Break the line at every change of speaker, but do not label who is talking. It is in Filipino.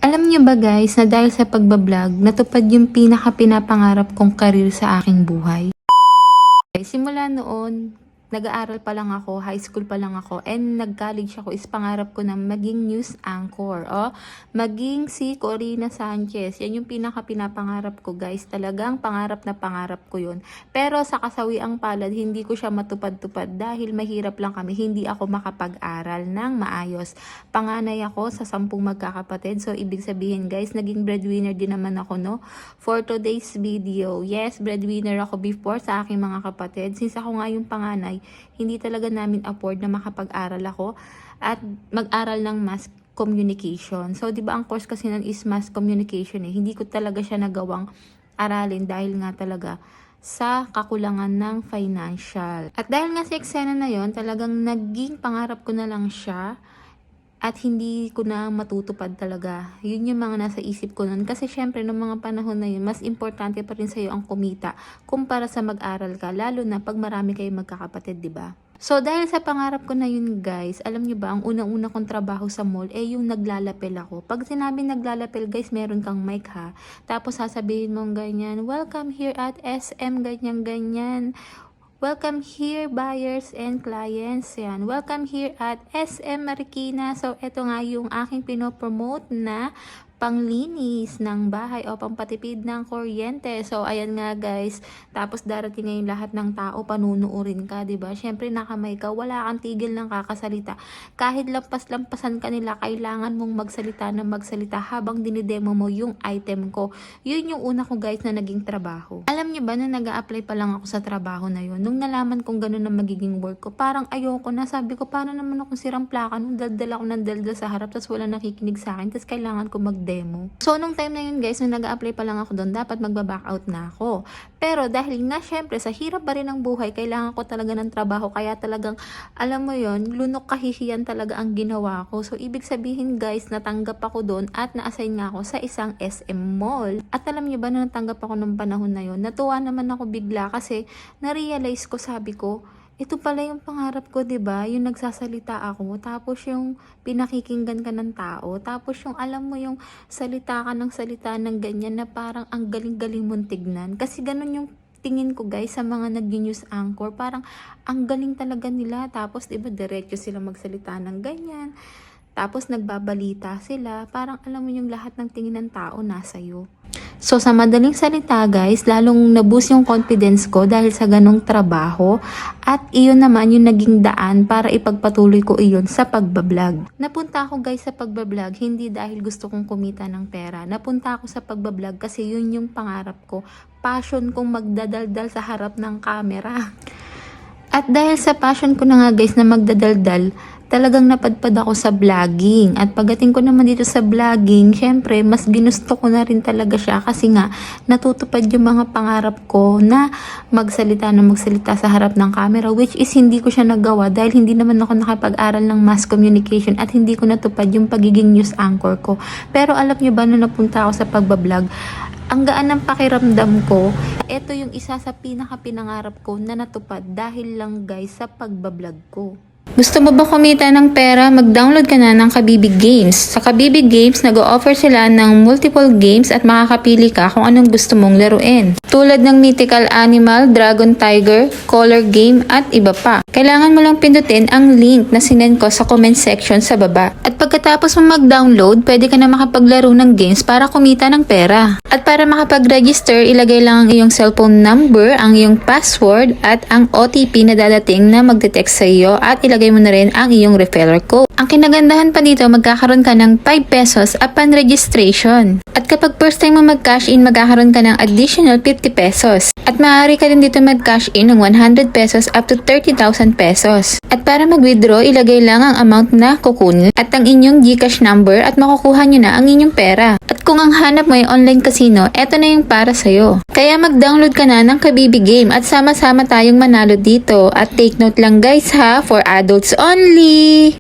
Alam niyo ba guys na dahil sa pagbablog, natupad yung pinaka-pinapangarap kong career sa aking buhay? Simula noon, nag-aaral pa lang ako, high school pa lang ako, and nag-college ako, is pangarap ko na maging news anchor, maging si Corina Sanchez. Yan yung pinaka-pinapangarap ko guys, talagang pangarap na pangarap ko yun. Pero sa kasawiang palad, hindi ko siya matupad-tupad dahil mahirap lang kami, hindi ako makapag-aral ng maayos. Panganay ako sa 10 magkakapatid, so ibig sabihin guys, naging breadwinner din naman ako, no? For today's video, yes, breadwinner ako before sa aking mga kapatid. Since ako nga yung panganay, hindi talaga namin afford na makapag-aral ako at mag-aral ng mass communication. So, di ba ang course kasi nun is mass communication eh. Hindi ko talaga siya nagawang aralin dahil nga talaga sa kakulangan ng financial. At dahil nga sa eksena na yon, talagang naging pangarap ko na lang siya at hindi ko na matutupad talaga. Yun yung mga nasa isip ko nun. Kasi syempre, noong mga panahon na yun, mas importante pa rin sa'yo ang kumita kumpara sa mag-aral ka. Lalo na pag marami kayong magkakapatid, di ba? So, dahil sa pangarap ko na yun, guys, alam nyo ba, ang unang-una kong trabaho sa mall, yung naglalapel ako. Pag sinabi naglalapel, guys, meron kang mic ha. Tapos sasabihin mong ganyan, welcome here at SM, ganyan-ganyan. Welcome here buyers and clients. Yan. Welcome here at SM Marikina. So, ito nga yung aking pinopromote na panglinis ng bahay o pampatipid ng kuryente. So, ayan nga guys. Tapos darating ngayon lahat ng tao, panunuurin ka, diba? Syempre, nakamay ka, wala kang tigil ng kakasalita. Kahit lampas-lampasan ka nila, kailangan mong magsalita habang dinidemo mo yung item ko. Yun yung una ko guys na naging trabaho. Alam niyo ba na nag-a-apply pa lang ako sa trabaho na yun? Nung nalaman kong ganun na magiging work ko, parang ayoko na. Sabi ko, parang naman akong sirang plaka. Nung daldal ako ng daldal sa harap, tapos wala nakikinig sa akin, tapos kailangan ko demo. So, nung time na yun guys, nung nag-a-apply pa lang ako doon, dapat magba-back out na ako. Pero dahil nga syempre, sa hirap pa rin ng buhay, kailangan ko talaga ng trabaho. Kaya talagang, alam mo yon, lunok kahihiyan talaga ang ginawa ko. So, ibig sabihin guys, natanggap ako doon at na-assign nga ako sa isang SM mall. At alam niyo ba, nung natanggap ako nung panahon na yun, natuwa naman ako bigla kasi na-realize ko, sabi ko, ito pala yung pangarap ko, 'di ba? Yung nagsasalita ako, tapos yung pinakikinggan ka ng tao, tapos yung alam mo yung salita ng ganyan na parang ang galing-galing mong tignan. Kasi ganun yung tingin ko guys sa mga nag-news anchor, parang ang galing talaga nila. Tapos 'di ba diretso sila magsalita ng ganyan. Tapos nagbabalita sila, parang alam mo yung lahat ng tingin ng tao nasa iyo. So, sa madaling salita guys, lalong naboost yung confidence ko dahil sa ganong trabaho at iyon naman yung naging daan para ipagpatuloy ko iyon sa pagbablog. Napunta ako guys sa pagbablog hindi dahil gusto kong kumita ng pera. Napunta ako sa pagbablog kasi yun yung pangarap ko. Passion kong magdadaldal sa harap ng camera. At dahil sa passion ko na nga guys na magdadaldal, talagang napadpad ako sa vlogging. At pagdating ko naman dito sa vlogging, syempre, mas ginusto ko na rin talaga siya kasi nga, natutupad yung mga pangarap ko na magsalita sa harap ng camera, which is hindi ko siya nagawa dahil hindi naman ako nakapag-aral ng mass communication at hindi ko natupad yung pagiging news anchor ko. Pero alam nyo ba, na napunta ako sa pagbablog, ang gaan ng pakiramdam ko, ito yung isa sa pinaka-pinangarap ko na natupad dahil lang guys sa pagbablog ko. Gusto mo ba kumita ng pera? Mag-download ka na ng Kabibig Games. Sa Kabibig Games, nag-o-offer sila ng multiple games at makakapili ka kung anong gusto mong laruin. Tulad ng Mythical Animal, Dragon Tiger, Color Game at iba pa. Kailangan mo lang pindutin ang link na sinend ko sa comment section sa baba. At pagkatapos mo mag-download, pwede ka na makapaglaro ng games para kumita ng pera. At para makapag-register, ilagay lang ang iyong cellphone number, ang iyong password at ang OTP na dadating na magte-text sa iyo at ilagay mo na rin ang iyong referral code. Ang kinagandahan pa dito, magkakaroon ka ng 5 pesos upon registration. At kapag first time mo mag-cash in, magkakaroon ka ng additional 50 pesos. At maaari ka din dito mag-cash in ng 100 pesos up to 30,000 pesos. At para mag-withdraw, ilagay lang ang amount na kukunin at ang inyong GCash number at makukuha nyo na ang inyong pera. At kung ang hanap mo ay online casino, eto na yung para sa'yo. Kaya mag-download ka na ng Kabibig Game at sama-sama tayong manalo dito. At take note lang guys ha, for adults only!